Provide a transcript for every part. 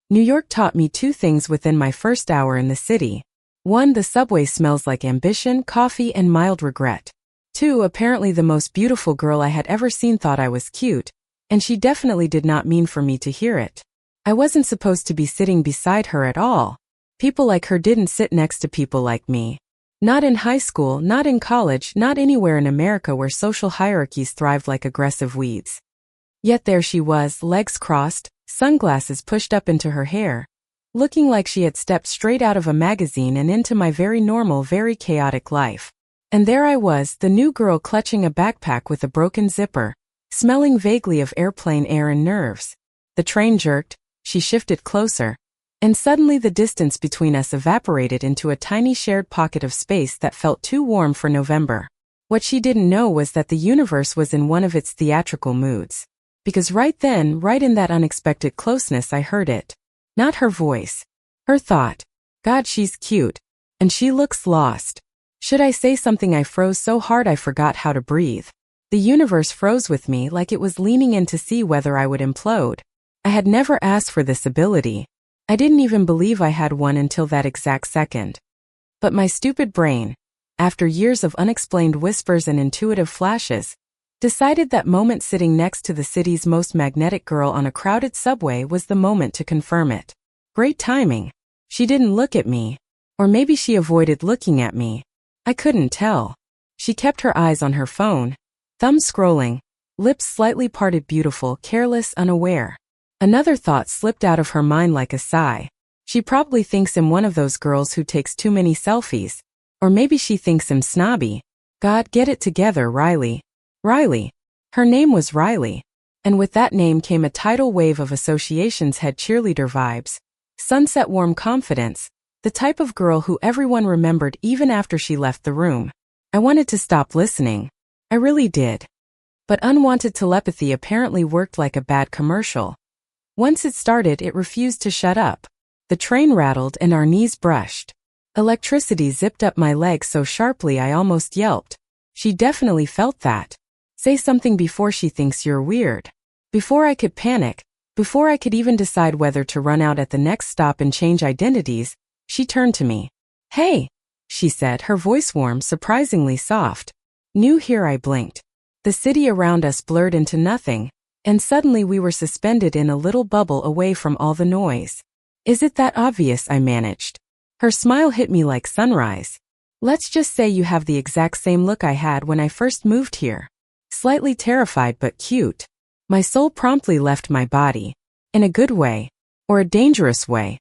New York taught me two things within my first hour in the city. 1. The subway smells like ambition, coffee, and mild regret. 2. Apparently the most beautiful girl I had ever seen thought I was cute, and she definitely did not mean for me to hear it. I wasn't supposed to be sitting beside her at all. People like her didn't sit next to people like me. Not in high school, not in college, not anywhere in America where social hierarchies thrived like aggressive weeds. Yet there she was, legs crossed, sunglasses pushed up into her hair, looking like she had stepped straight out of a magazine and into my very normal, very chaotic life. And there I was, the new girl clutching a backpack with a broken zipper, smelling vaguely of airplane air and nerves. The train jerked, she shifted closer, and suddenly the distance between us evaporated into a tiny shared pocket of space that felt too warm for November. What she didn't know was that the universe was in one of its theatrical moods. Because right then, right in that unexpected closeness, I heard it. Not her voice. Her thought. God, she's cute. And she looks lost. Should I say something? I froze so hard I forgot how to breathe. The universe froze with me like it was leaning in to see whether I would implode. I had never asked for this ability. I didn't even believe I had one until that exact second. But my stupid brain, after years of unexplained whispers and intuitive flashes, decided that moment sitting next to the city's most magnetic girl on a crowded subway was the moment to confirm it. Great timing. She didn't look at me. Or maybe she avoided looking at me. I couldn't tell. She kept her eyes on her phone, thumb scrolling, lips slightly parted, beautiful, careless, unaware. Another thought slipped out of her mind like a sigh. She probably thinks I'm one of those girls who takes too many selfies. Or maybe she thinks I'm snobby. God, get it together, Riley. Riley. Her name was Riley. And with that name came a tidal wave of associations, head cheerleader vibes, sunset warm confidence, the type of girl who everyone remembered even after she left the room. I wanted to stop listening. I really did. But unwanted telepathy apparently worked like a bad commercial. Once it started, it refused to shut up. The train rattled and our knees brushed. Electricity zipped up my legs so sharply I almost yelped. She definitely felt that. Say something before she thinks you're weird. Before I could panic, before I could even decide whether to run out at the next stop and change identities, she turned to me. Hey, she said, her voice warm, surprisingly soft. New here, I blinked. The city around us blurred into nothing, and suddenly we were suspended in a little bubble away from all the noise. Is it that obvious? I managed. Her smile hit me like sunrise. Let's just say you have the exact same look I had when I first moved here. Slightly terrified but cute. My soul promptly left my body. In a good way. Or a dangerous way.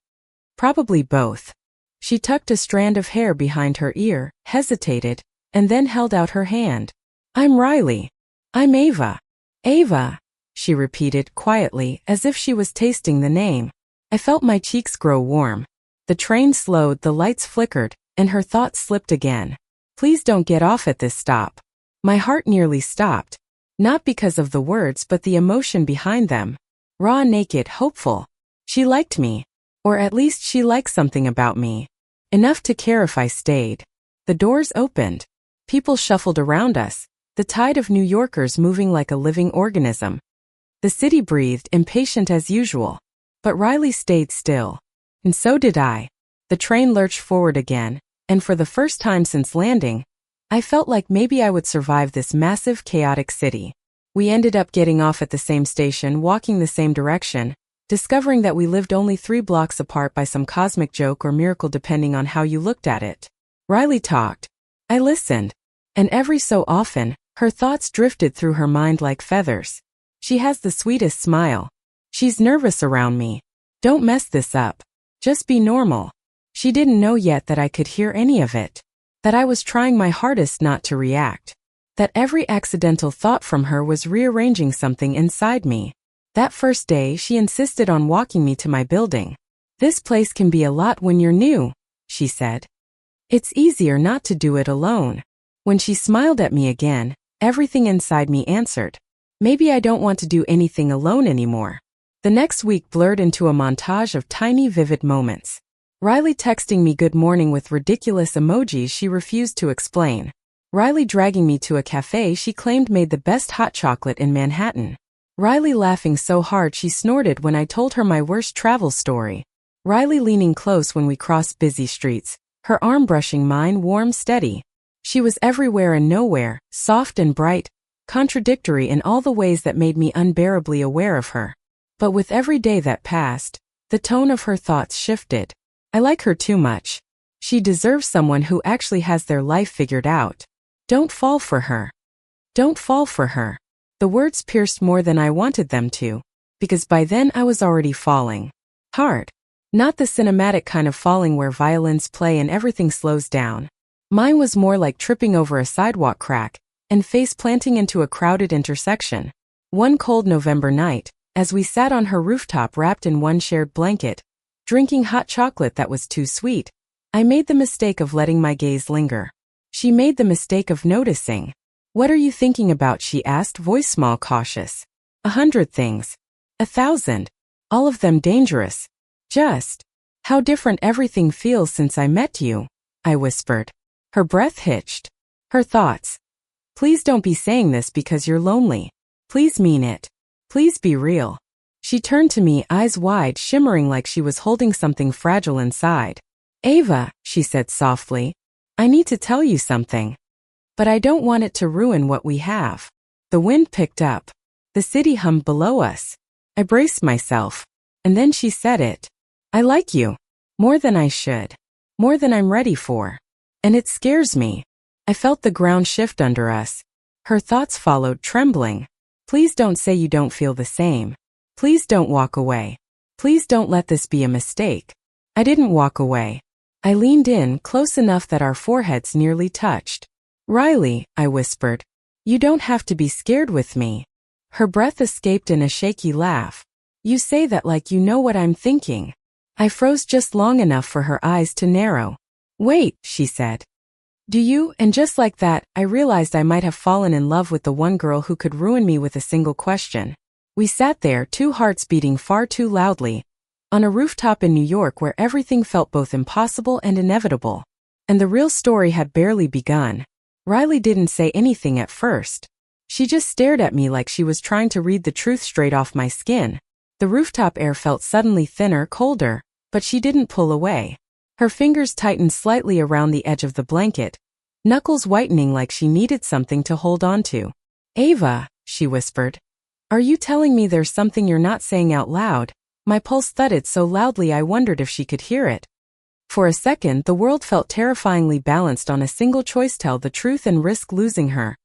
Probably both. She tucked a strand of hair behind her ear, hesitated, and then held out her hand. I'm Riley. I'm Ava. Ava, she repeated quietly as if she was tasting the name. I felt my cheeks grow warm. The train slowed, the lights flickered, and her thoughts slipped again. Please don't get off at this stop. My heart nearly stopped. Not because of the words but the emotion behind them. Raw, naked, hopeful. She liked me. Or at least she liked something about me. Enough to care if I stayed. The doors opened. People shuffled around us, the tide of New Yorkers moving like a living organism. The city breathed, impatient as usual. But Riley stayed still. And so did I. The train lurched forward again, and for the first time since landing, I felt like maybe I would survive this massive, chaotic city. We ended up getting off at the same station, walking the same direction, discovering that we lived only 3 blocks apart by some cosmic joke or miracle depending on how you looked at it. Riley talked. I listened. And every so often, her thoughts drifted through her mind like feathers. She has the sweetest smile. She's nervous around me. Don't mess this up. Just be normal. She didn't know yet that I could hear any of it. That I was trying my hardest not to react. That every accidental thought from her was rearranging something inside me. That first day, she insisted on walking me to my building. This place can be a lot when you're new, she said. It's easier not to do it alone. When she smiled at me again, everything inside me answered. Maybe I don't want to do anything alone anymore. The next week blurred into a montage of tiny, vivid moments. Riley texting me good morning with ridiculous emojis she refused to explain. Riley dragging me to a cafe she claimed made the best hot chocolate in Manhattan. Riley laughing so hard she snorted when I told her my worst travel story. Riley leaning close when we crossed busy streets, her arm brushing mine warm steady. She was everywhere and nowhere, soft and bright, contradictory in all the ways that made me unbearably aware of her. But with every day that passed, the tone of her thoughts shifted. I like her too much. She deserves someone who actually has their life figured out. Don't fall for her. Don't fall for her. The words pierced more than I wanted them to, because by then I was already falling. Hard. Not the cinematic kind of falling where violins play and everything slows down. Mine was more like tripping over a sidewalk crack and face planting into a crowded intersection. One cold November night, as we sat on her rooftop wrapped in one shared blanket, drinking hot chocolate that was too sweet, I made the mistake of letting my gaze linger. She made the mistake of noticing. "What are you thinking about?" she asked, voice small, cautious. 100 things. 1,000. All of them dangerous. Just how different everything feels since I met you, I whispered. Her breath hitched. Her thoughts. Please don't be saying this because you're lonely. Please mean it. Please be real. She turned to me, eyes wide, shimmering like she was holding something fragile inside. Ava, she said softly, I need to tell you something. But I don't want it to ruin what we have. The wind picked up. The city hummed below us. I braced myself. And then she said it. I like you. More than I should. More than I'm ready for. And it scares me. I felt the ground shift under us. Her thoughts followed, trembling. Please don't say you don't feel the same. Please don't walk away. Please don't let this be a mistake. I didn't walk away. I leaned in, close enough that our foreheads nearly touched. Riley, I whispered, you don't have to be scared with me. Her breath escaped in a shaky laugh. You say that like you know what I'm thinking. I froze just long enough for her eyes to narrow. Wait, she said. Do you? And just like that, I realized I might have fallen in love with the one girl who could ruin me with a single question. We sat there, two hearts beating far too loudly, on a rooftop in New York where everything felt both impossible and inevitable. And the real story had barely begun. Riley didn't say anything at first. She just stared at me like she was trying to read the truth straight off my skin. The rooftop air felt suddenly thinner, colder, but she didn't pull away. Her fingers tightened slightly around the edge of the blanket, knuckles whitening like she needed something to hold on to. Ava, she whispered. Are you telling me there's something you're not saying out loud? My pulse thudded so loudly I wondered if she could hear it. For a second, the world felt terrifyingly balanced on a single choice: tell the truth and risk losing her,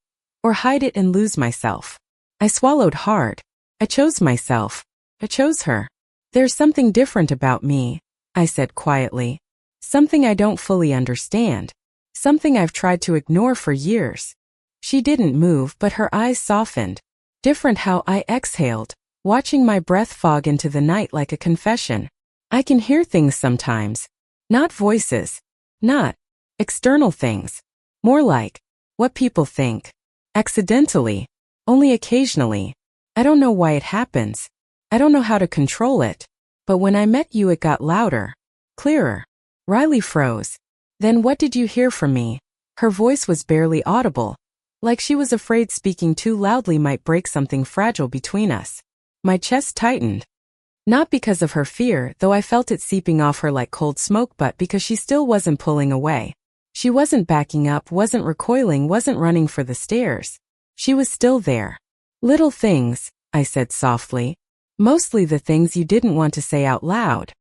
or hide it and lose myself. I swallowed hard. I chose myself. I chose her. There's something different about me, I said quietly. Something I don't fully understand. Something I've tried to ignore for years. She didn't move, but her eyes softened. Different how I exhaled, watching my breath fog into the night like a confession. I can hear things sometimes. Not voices. Not external things. More like what people think. Accidentally. Only occasionally. I don't know why it happens. I don't know how to control it. But when I met you it got louder. Clearer. Riley froze. Then what did you hear from me? Her voice was barely audible. Like she was afraid speaking too loudly might break something fragile between us. My chest tightened. Not because of her fear, though I felt it seeping off her like cold smoke, but because she still wasn't pulling away. She wasn't backing up, wasn't recoiling, wasn't running for the stairs. She was still there. Little things, I said softly. Mostly the things you didn't want to say out loud.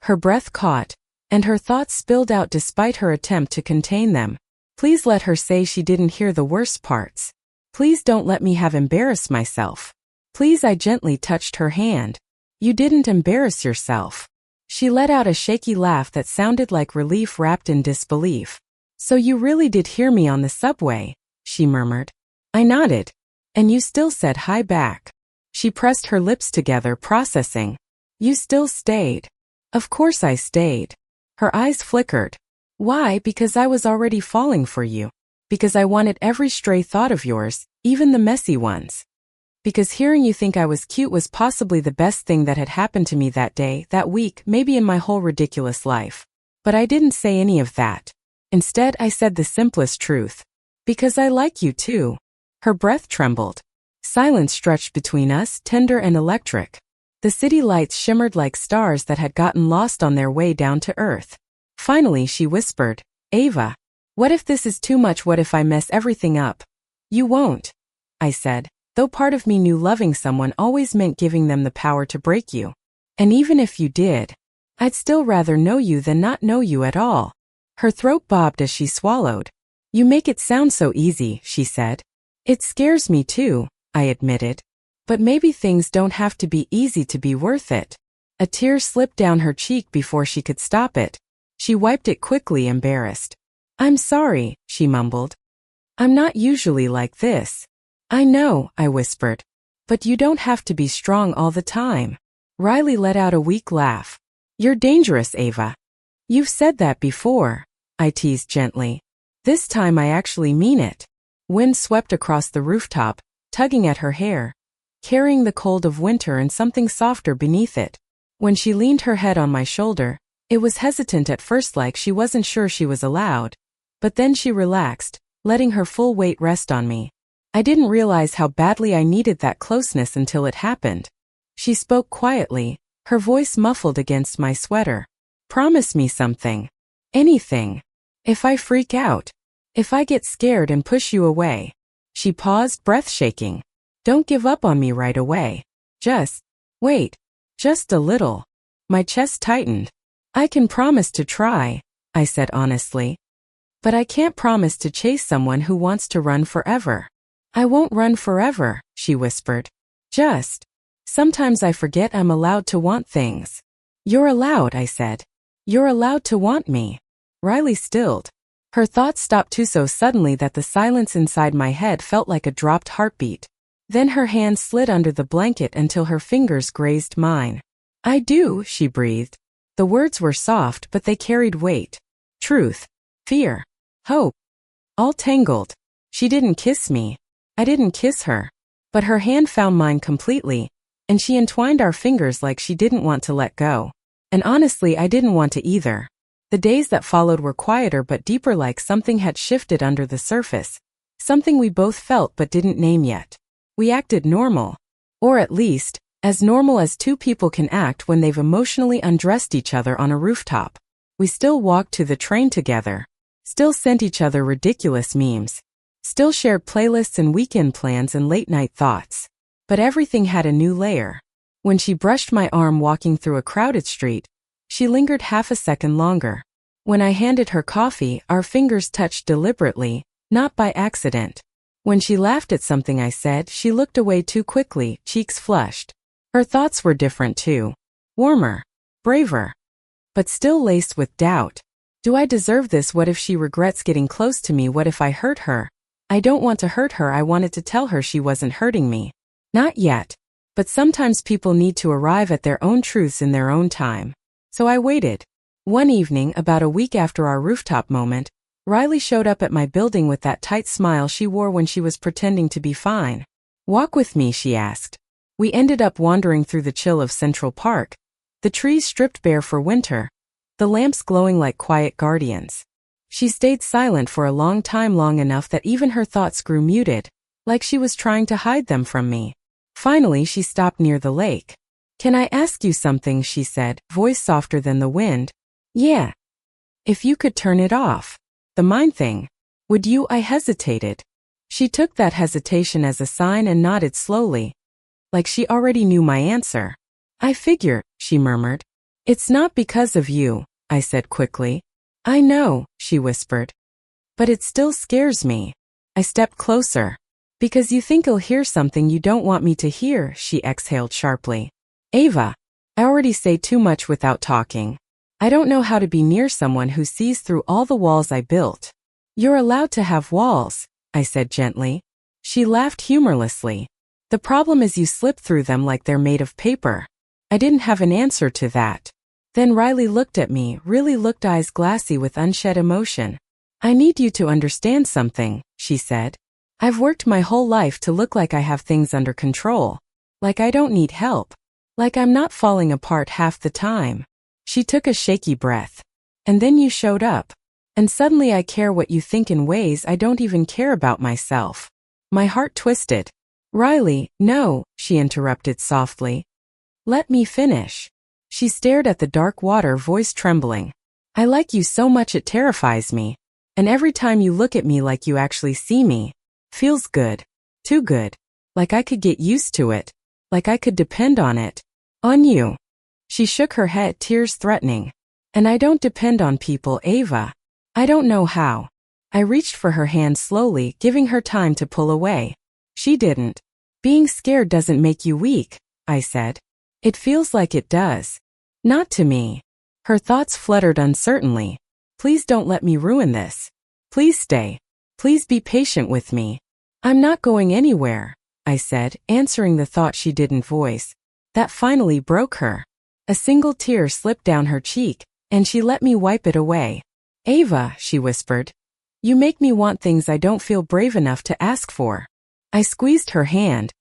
Her breath caught, and her thoughts spilled out despite her attempt to contain them. Please let her say she didn't hear the worst parts. Please don't let me have embarrassed myself. Please, I gently touched her hand. You didn't embarrass yourself. She let out a shaky laugh that sounded like relief wrapped in disbelief. So you really did hear me on the subway, she murmured. I nodded. And you still said hi back. She pressed her lips together, processing. You still stayed. Of course I stayed. Her eyes flickered. Why? Because I was already falling for you. Because I wanted every stray thought of yours, even the messy ones. Because hearing you think I was cute was possibly the best thing that had happened to me that day, that week, maybe in my whole ridiculous life. But I didn't say any of that. Instead, I said the simplest truth. Because I like you too. Her breath trembled. Silence stretched between us, tender and electric. The city lights shimmered like stars that had gotten lost on their way down to earth. Finally, she whispered, "Ava, what if this is too much? What if I mess everything up?" "You won't," I said, though part of me knew loving someone always meant giving them the power to break you. "And even if you did, I'd still rather know you than not know you at all." Her throat bobbed as she swallowed. "You make it sound so easy," she said. "It scares me too," I admitted. "But maybe things don't have to be easy to be worth it." A tear slipped down her cheek before she could stop it. She wiped it quickly, embarrassed. "I'm sorry," she mumbled. "I'm not usually like this." "I know," I whispered. "But you don't have to be strong all the time." Riley let out a weak laugh. "You're dangerous, Ava." "You've said that before," I teased gently. This time I actually mean it. Wind swept across the rooftop, tugging at her hair, carrying the cold of winter and something softer beneath it. When she leaned her head on my shoulder, it was hesitant at first, like she wasn't sure she was allowed, but then she relaxed, letting her full weight rest on me. I didn't realize how badly I needed that closeness until it happened. She spoke quietly, her voice muffled against my sweater. "Promise me something. Anything. If I freak out. If I get scared and push you away." She paused, breath shaking. "Don't give up on me right away. Just wait. Just a little." My chest tightened. "I can promise to try," I said honestly. "But I can't promise to chase someone who wants to run forever." "I won't run forever," she whispered. "Just sometimes I forget I'm allowed to want things." "You're allowed," I said. "You're allowed to want me." Riley stilled. Her thoughts stopped too so suddenly that the silence inside my head felt like a dropped heartbeat. Then her hand slid under the blanket until her fingers grazed mine. "I do," she breathed. The words were soft, but they carried weight. Truth, fear, hope, all tangled. She didn't kiss me. I didn't kiss her. But her hand found mine completely, and she entwined our fingers like she didn't want to let go. And honestly, I didn't want to either. The days that followed were quieter but deeper, like something had shifted under the surface. Something we both felt but didn't name yet. We acted normal. Or at least, as normal as two people can act when they've emotionally undressed each other on a rooftop. We still walked to the train together. Still sent each other ridiculous memes. Still shared playlists and weekend plans and late-night thoughts. But everything had a new layer. When she brushed my arm walking through a crowded street, she lingered half a second longer. When I handed her coffee, our fingers touched deliberately, not by accident. When she laughed at something I said, she looked away too quickly, cheeks flushed. Her thoughts were different too. Warmer. Braver. But still laced with doubt. Do I deserve this? What if she regrets getting close to me? What if I hurt her? I don't want to hurt her. I wanted to tell her she wasn't hurting me. Not yet. But sometimes people need to arrive at their own truths in their own time. So I waited. One evening, about a week after our rooftop moment, Riley showed up at my building with that tight smile she wore when she was pretending to be fine. "Walk with me," she asked. We ended up wandering through the chill of Central Park, the trees stripped bare for winter, the lamps glowing like quiet guardians. She stayed silent for a long time, long enough that even her thoughts grew muted, like she was trying to hide them from me. Finally, she stopped near the lake. "Can I ask you something?" she said, voice softer than the wind. "Yeah. If you could turn it off. The mind thing. Would you?" I hesitated. She took that hesitation as a sign and nodded slowly, like she already knew my answer. "I figure," she murmured. "It's not because of you," I said quickly. "I know," she whispered. "But it still scares me." I stepped closer. "Because you think you'll hear something you don't want me to hear," she exhaled sharply. "Ava, I already say too much without talking. I don't know how to be near someone who sees through all the walls I built." "You're allowed to have walls," I said gently. She laughed humorlessly. "The problem is you slip through them like they're made of paper." I didn't have an answer to that. Then Riley looked at me, really looked, eyes glassy with unshed emotion. "I need you to understand something," she said. "I've worked my whole life to look like I have things under control. Like I don't need help. Like I'm not falling apart half the time." She took a shaky breath. "And then you showed up. And suddenly I care what you think in ways I don't even care about myself." My heart twisted. Riley, no, she interrupted softly. Let me finish. She stared at the dark water, voice trembling. I like you so much it terrifies me. And every time you look at me like you actually see me. Feels good. Too good. Like I could get used to it. Like I could depend on it. On you. She shook her head, tears threatening. And I don't depend on people, Ava. I don't know how. I reached for her hand slowly, giving her time to pull away. She didn't. Being scared doesn't make you weak, I said. It feels like it does. Not to me. Her thoughts fluttered uncertainly. Please don't let me ruin this. Please stay. Please be patient with me. I'm not going anywhere, I said, answering the thought she didn't voice. That finally broke her. A single tear slipped down her cheek, and she let me wipe it away. Ava, she whispered. You make me want things I don't feel brave enough to ask for. I squeezed her hand.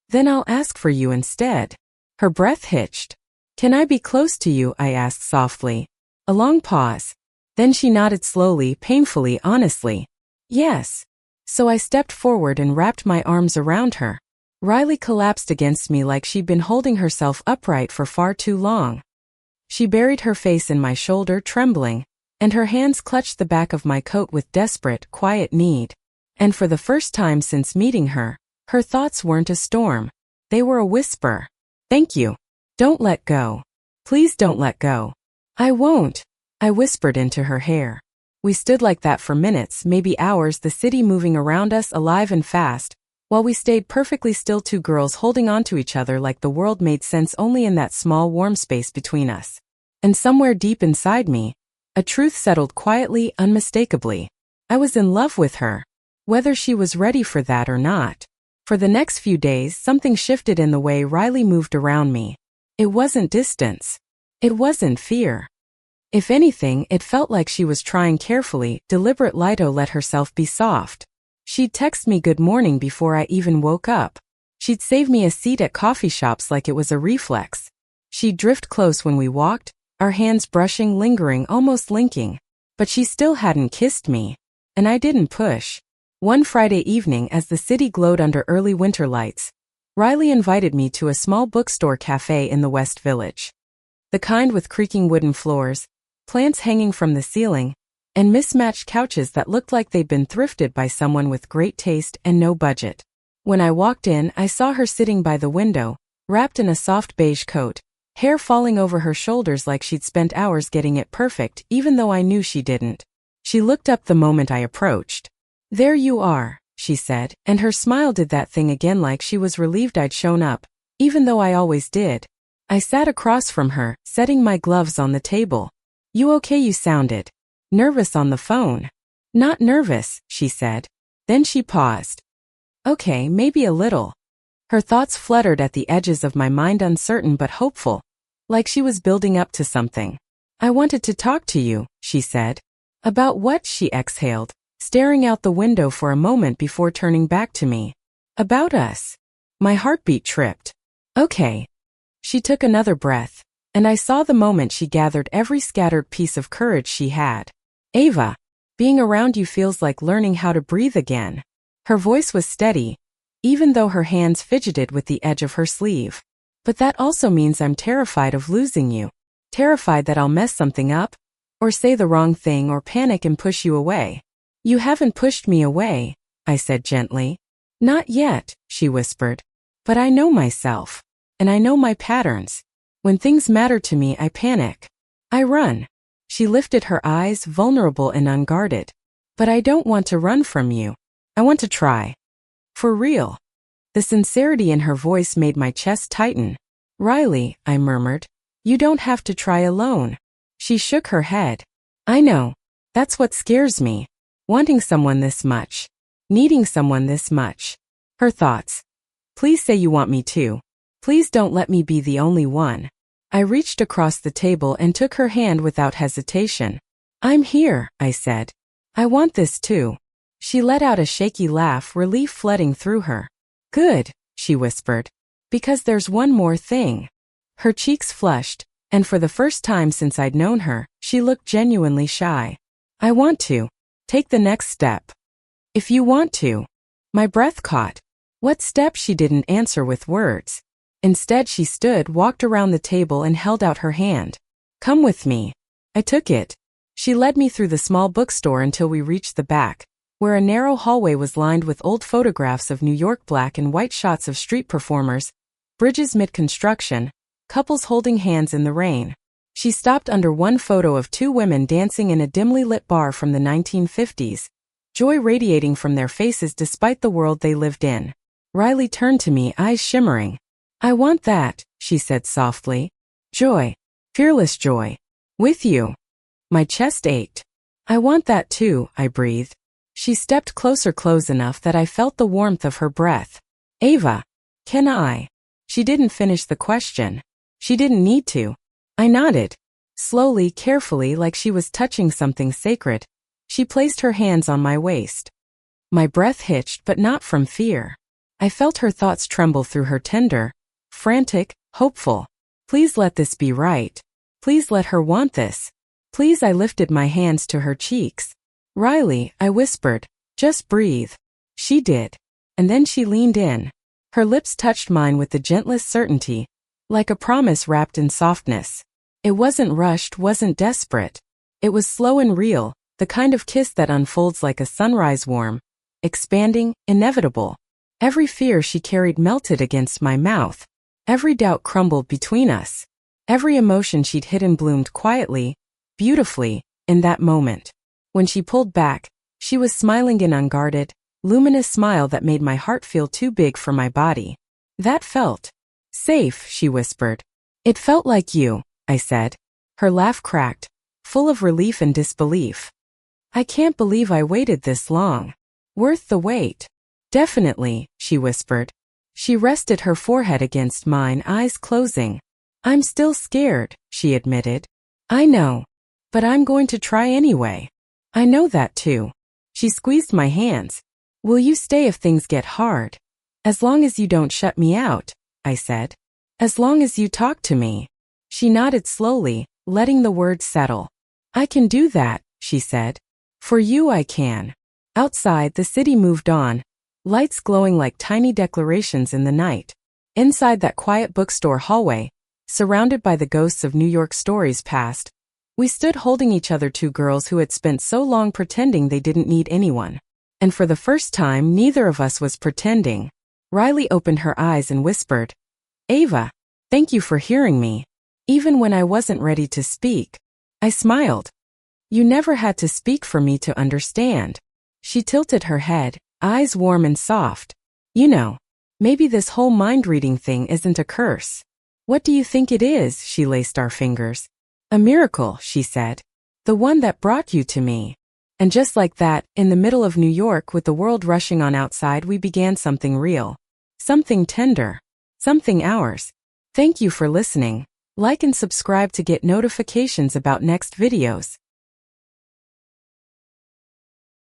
Then I'll ask for you instead. Her breath hitched. Can I be close to you? I asked softly. A long pause. Then she nodded slowly, painfully, honestly. Yes. So I stepped forward and wrapped my arms around her. Riley collapsed against me like she'd been holding herself upright for far too long. She buried her face in my shoulder, trembling, and her hands clutched the back of my coat with desperate, quiet need. And for the first time since meeting her, her thoughts weren't a storm. They were a whisper. Thank you. Don't let go. Please don't let go. I won't, I whispered into her hair. We stood like that for minutes, maybe hours, the city moving around us, alive and fast, while we stayed perfectly still, two girls holding on to each other like the world made sense only in that small, warm space between us. And somewhere deep inside me, a truth settled quietly, unmistakably. I was in love with her, whether she was ready for that or not. For the next few days, something shifted in the way Riley moved around me. It wasn't distance. It wasn't fear. If anything, it felt like she was trying carefully, deliberate to let herself be soft. She'd text me good morning before I even woke up. She'd save me a seat at coffee shops like it was a reflex. She'd drift close when we walked, our hands brushing, lingering, almost linking. But she still hadn't kissed me. And I didn't push. One Friday evening, as the city glowed under early winter lights, Riley invited me to a small bookstore cafe in the West Village. The kind with creaking wooden floors, plants hanging from the ceiling, and mismatched couches that looked like they'd been thrifted by someone with great taste and no budget. When I walked in, I saw her sitting by the window, wrapped in a soft beige coat, hair falling over her shoulders like she'd spent hours getting it perfect, even though I knew she didn't. She looked up the moment I approached. There you are, she said, and her smile did that thing again, like she was relieved I'd shown up, even though I always did. I sat across from her, setting my gloves on the table. You okay? You sounded nervous on the phone. Not nervous, she said. Then she paused. Okay, maybe a little. Her thoughts fluttered at the edges of my mind, uncertain but hopeful, like she was building up to something. I wanted to talk to you, she said. About what? She exhaled, staring out the window for a moment before turning back to me. About us. My heartbeat tripped. Okay. She took another breath, and I saw the moment she gathered every scattered piece of courage she had. Ava, being around you feels like learning how to breathe again. Her voice was steady, even though her hands fidgeted with the edge of her sleeve. But that also means I'm terrified of losing you. Terrified that I'll mess something up, or say the wrong thing, or panic and push you away. You haven't pushed me away, I said gently. Not yet, she whispered. But I know myself. And I know my patterns. When things matter to me, I panic. I run. She lifted her eyes, vulnerable and unguarded. But I don't want to run from you. I want to try. For real. The sincerity in her voice made my chest tighten. Riley, I murmured. You don't have to try alone. She shook her head. I know. That's what scares me. Wanting someone this much. Needing someone this much. Her thoughts. Please say you want me too. Please don't let me be the only one. I reached across the table and took her hand without hesitation. I'm here, I said. I want this too. She let out a shaky laugh, relief flooding through her. Good, she whispered. Because there's one more thing. Her cheeks flushed, and for the first time since I'd known her, she looked genuinely shy. I want to. Take the next step. If you want to. My breath caught. What step? She didn't answer with words. Instead, she stood, walked around the table and held out her hand. Come with me. I took it. She led me through the small bookstore until we reached the back, where a narrow hallway was lined with old photographs of New York black and white shots of street performers, bridges mid-construction, couples holding hands in the rain. She stopped under one photo of two women dancing in a dimly lit bar from the 1950s, joy radiating from their faces despite the world they lived in. Riley turned to me, eyes shimmering. I want that, she said softly. Joy. Fearless joy. With you. My chest ached. I want that too, I breathed. She stepped closer, close enough that I felt the warmth of her breath. Ava. Can I? She didn't finish the question. She didn't need to. I nodded. Slowly, carefully, like she was touching something sacred, she placed her hands on my waist. My breath hitched, but not from fear. I felt her thoughts tremble through her, tender, frantic, hopeful. Please let this be right. Please let her want this. Please. I lifted my hands to her cheeks. Riley, I whispered, just breathe. She did. And then she leaned in. Her lips touched mine with the gentlest certainty, like a promise wrapped in softness. It wasn't rushed, wasn't desperate. It was slow and real, the kind of kiss that unfolds like a sunrise, warm, expanding, inevitable. Every fear she carried melted against my mouth. Every doubt crumbled between us. Every emotion she'd hidden bloomed quietly, beautifully, in that moment. When she pulled back, she was smiling an unguarded, luminous smile that made my heart feel too big for my body. That felt safe, she whispered. It felt like you, I said. Her laugh cracked, full of relief and disbelief. I can't believe I waited this long. Worth the wait. Definitely, she whispered. She rested her forehead against mine, eyes closing. I'm still scared, she admitted. I know. But I'm going to try anyway. I know that too. She squeezed my hands. Will you stay if things get hard? As long as you don't shut me out, I said. As long as you talk to me. She nodded slowly, letting the words settle. I can do that, she said. For you I can. Outside, the city moved on, lights glowing like tiny declarations in the night. Inside that quiet bookstore hallway, surrounded by the ghosts of New York stories past, we stood holding each other, two girls who had spent so long pretending they didn't need anyone. And for the first time, neither of us was pretending. Riley opened her eyes and whispered, Ava, thank you for hearing me, even when I wasn't ready to speak. I smiled. You never had to speak for me to understand. She tilted her head, eyes warm and soft. You know, maybe this whole mind-reading thing isn't a curse. What do you think it is? She laced our fingers. A miracle, she said. The one that brought you to me. And just like that, in the middle of New York with the world rushing on outside, we began something real. Something tender. Something ours. Thank you for listening. Like and subscribe to get notifications about next videos.